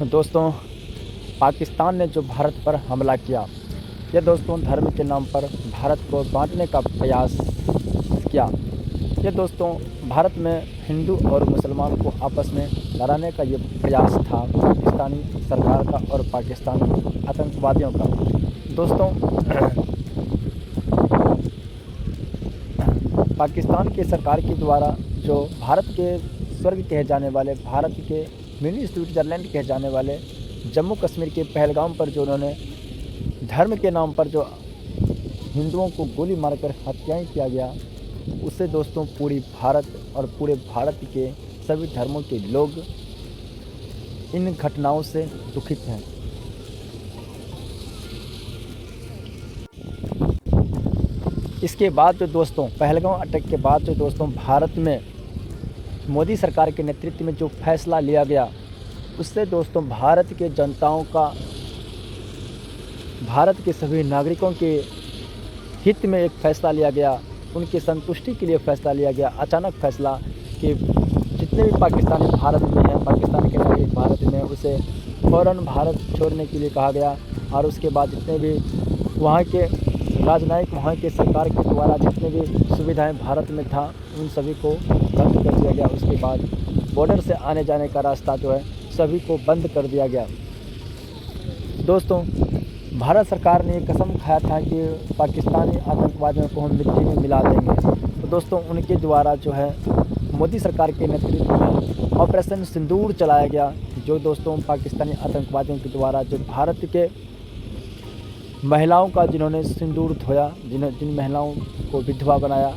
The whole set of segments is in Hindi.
दोस्तों, पाकिस्तान ने जो भारत पर हमला किया, यह दोस्तों धर्म के नाम पर भारत को बांटने का प्रयास किया। यह दोस्तों भारत में हिंदू और मुसलमान को आपस में लड़ाने का ये प्रयास था पाकिस्तानी सरकार का और पाकिस्तानी आतंकवादियों का। दोस्तों, पाकिस्तान की सरकार के द्वारा जो भारत के स्वर्ग कहे जाने वाले, भारत के मिनी स्विट्ज़रलैंड कहे जाने वाले जम्मू कश्मीर के पहलगाम पर जो उन्होंने धर्म के नाम पर जो हिंदुओं को गोली मारकर हत्याएं किया गया, उससे दोस्तों पूरी भारत और पूरे भारत के सभी धर्मों के लोग इन घटनाओं से दुखित हैं। इसके बाद जो दोस्तों पहलगाम अटैक के बाद जो दोस्तों भारत में मोदी सरकार के नेतृत्व में जो फैसला लिया गया, उससे दोस्तों भारत के जनताओं का, भारत के सभी नागरिकों के हित में एक फ़ैसला लिया गया, उनकी संतुष्टि के लिए फ़ैसला लिया गया। अचानक फ़ैसला कि जितने भी पाकिस्तानी भारत में हैं, पाकिस्तान के नागरिक भारत में, उसे फ़ौरन भारत छोड़ने के लिए कहा गया। और उसके बाद जितने भी वहाँ के राजनयिक, वहाँ के सरकार के द्वारा जितने भी सुविधाएं भारत में था, उन सभी को बंद कर दिया गया। उसके बाद बॉर्डर से आने जाने का रास्ता जो है सभी को बंद कर दिया गया। दोस्तों, भारत सरकार ने कसम खाया था कि पाकिस्तानी आतंकवादियों को हम मिट्टी में मिला देंगे। तो दोस्तों उनके द्वारा जो है मोदी सरकार के नेतृत्व में ऑपरेशन सिंदूर चलाया गया, जो दोस्तों पाकिस्तानी आतंकवादियों के द्वारा जो भारत के महिलाओं का जिन्होंने सिंदूर धोया, जिन महिलाओं को विधवा बनाया,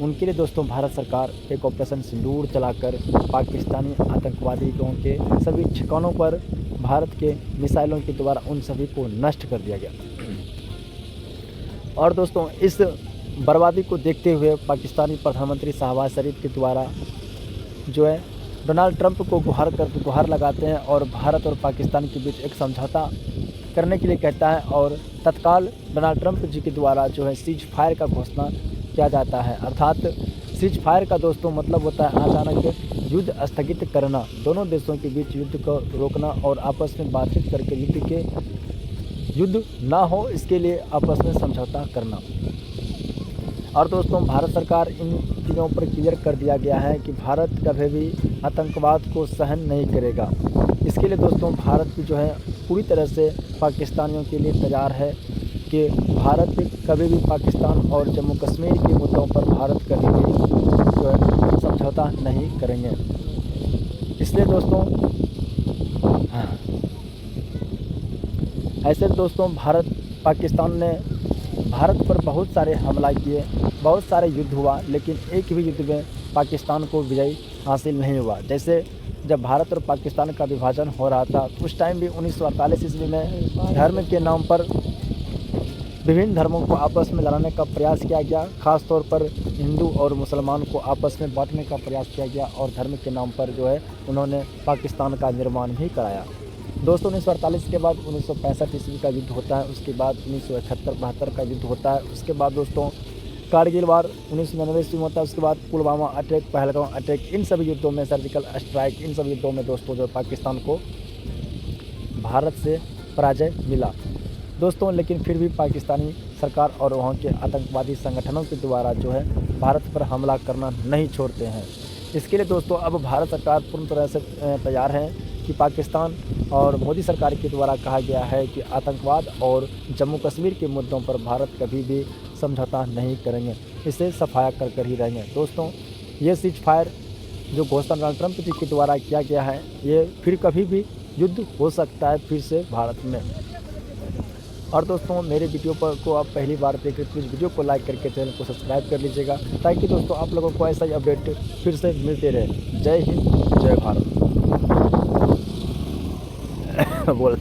उनके लिए दोस्तों भारत सरकार एक ऑपरेशन सिंदूर चलाकर पाकिस्तानी आतंकवादियों के सभी ठिकानों पर भारत के मिसाइलों के द्वारा उन सभी को नष्ट कर दिया गया। और दोस्तों इस बर्बादी को देखते हुए पाकिस्तानी प्रधानमंत्री शहबाज शरीफ के द्वारा जो है डोनाल्ड ट्रंप को गुहार लगाते हैं और भारत और पाकिस्तान के बीच एक समझौता करने के लिए कहता है। और तत्काल डोनाल्ड ट्रंप जी के द्वारा जो है सीज फायर का घोषणा किया जाता है। अर्थात सीज फायर का दोस्तों मतलब होता है अचानक युद्ध स्थगित करना, दोनों देशों के बीच युद्ध को रोकना और आपस में बातचीत करके युद्ध ना हो इसके लिए आपस में समझौता करना। और दोस्तों भारत सरकार इन चीज़ों पर क्लियर कर दिया गया है कि भारत कभी भी आतंकवाद को सहन नहीं करेगा। इसके लिए दोस्तों भारत की जो है पूरी तरह से पाकिस्तानियों के लिए तैयार है कि भारत कभी भी पाकिस्तान और जम्मू कश्मीर के मुद्दों पर भारत कभी भी जो है समझौता नहीं करेंगे। इसलिए दोस्तों ऐसे दोस्तों पाकिस्तान ने भारत पर बहुत सारे हमला किए, बहुत सारे युद्ध हुआ, लेकिन एक भी युद्ध में पाकिस्तान को विजय हासिल नहीं हुआ। जैसे जब भारत और पाकिस्तान का विभाजन हो रहा था, उस टाइम भी 1948 ईस्वी में धर्म के नाम पर विभिन्न धर्मों को आपस में लड़ाने का प्रयास किया गया। ख़ास तौर पर हिंदू और मुसलमान को आपस में बांटने का प्रयास किया गया और धर्म के नाम पर जो है उन्होंने पाकिस्तान का निर्माण भी कराया। दोस्तों 1948 के बाद 1965 ईस्वी का युद्ध होता है, उसके बाद 1971-72 का युद्ध होता है, उसके बाद दोस्तों कारगिल वार 1999 ईस्वी में होता है, उसके बाद पुलवामा अटैक, पहलगाम अटैक, इन सभी युद्धों में सर्जिकल स्ट्राइक, इन सभी युद्धों में दोस्तों जो पाकिस्तान को भारत से पराजय मिला दोस्तों। लेकिन फिर भी पाकिस्तानी सरकार और वहाँ के आतंकवादी संगठनों के द्वारा जो है भारत पर हमला करना नहीं छोड़ते हैं। इसके लिए दोस्तों अब भारत सरकार पूर्ण तरह से तैयार है कि पाकिस्तान और मोदी सरकार के द्वारा कहा गया है कि आतंकवाद और जम्मू कश्मीर के मुद्दों पर भारत कभी भी समझौता नहीं करेंगे, इसे सफाया कर ही रहेंगे। दोस्तों ये सीज फायर जो घोषणा डोनाल्ड ट्रंप जी के द्वारा किया गया है, ये फिर कभी भी युद्ध हो सकता है फिर से भारत में। और दोस्तों मेरे वीडियो को आप पहली बार देख रहे हैं तो इस वीडियो को लाइक करके चैनल को सब्सक्राइब कर लीजिएगा, ताकि दोस्तों आप लोगों को ऐसा ही अपडेट फिर से मिलते रहे। जय हिंद, जय भारत। बोल